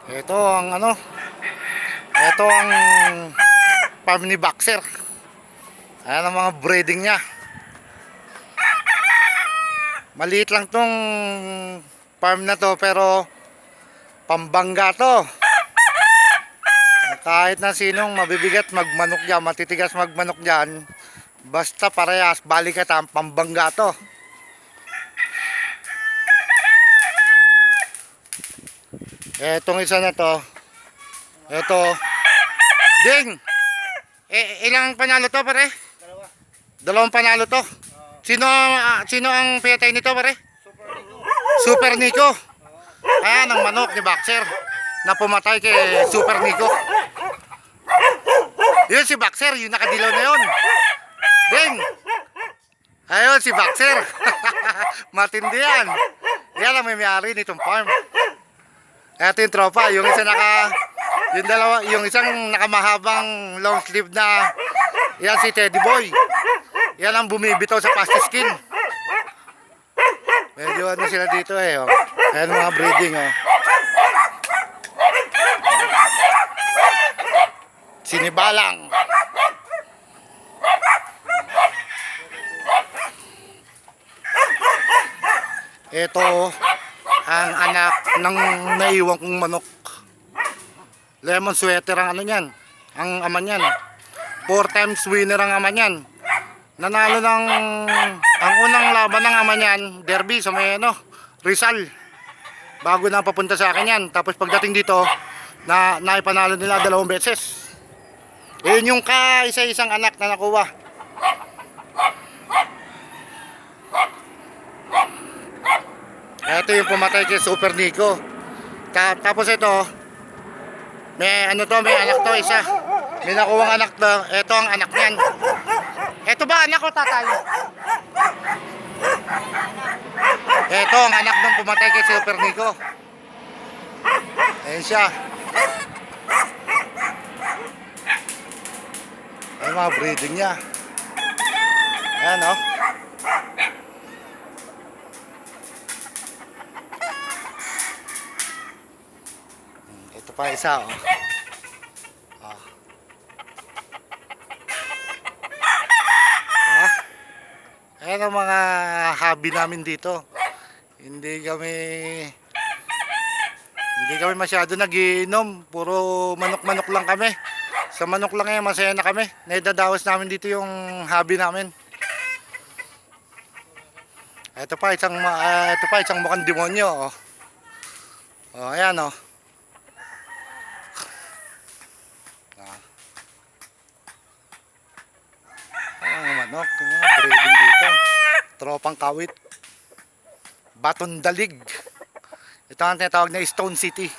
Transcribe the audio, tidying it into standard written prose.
Ito ang ito ang farm ni Boxer. Ayan ang mga breeding niya. Maliit lang tong farm na to, pero pambangga to. Kahit na sinong mabibigat magmanok dyan, matitigas magmanok dyan, basta parehas, balikatan, pambangga to. Etong isa na to, ito, ding! Ilang panalo to, pare? Dalawang panalo to. Sino ang piyatay nito, pare? Super Nico. Ayan ang manok ni Boxer na pumatay kay Super Nico. Yun si Boxer, yung nakadilaw na yun. Ding! Ayun si Boxer. Matindi yan. Yan ang may-ari nitong farm. Ito yung tropa, yung isang nakamahabang long sleeve na, yan si Teddy Boy. Yan ang bumibitaw sa pasty skin. Medyo ano sila dito eh, oh. Ayan mga breeding, oh. Sinibalang. Ito ang anak ng naiwan kong manok. Lemon sweater ang ano niyan, ang ama niyan. 4 times winner ang ama niyan. Nanalo ng ang unang laban ng ama niyan, derby sa may Rizal. Bago na papunta sa akin yan. Tapos pagdating dito, naipanalo nila 2 beses. Yun yung kaisa-isang anak na nakuha. Ito yung pumatay kay Super Nico. Tapos ito, may may anak to, isa. May nakuwang anak to. Ito ang anak niyan. Ito ba anak ko, tatay? Ito ang anak ng pumatay kay Super Nico. Ayan siya. Ayan mga breeding niya. Ayan, oh. Ito pa isa, oh. Ayan ang mga hobby namin dito. Hindi kami masyado nagiinom. Puro manok-manok lang kami. Sa manok lang yan, masaya na kami. Naidadawas namin dito yung hobby namin. Ito pa isang mukhang demonyo, oh. Oh, ayan, oh. Manok, breeding dito. Tropang Kawit. Baton Dalig. Ito ang tinatawag na Stone City.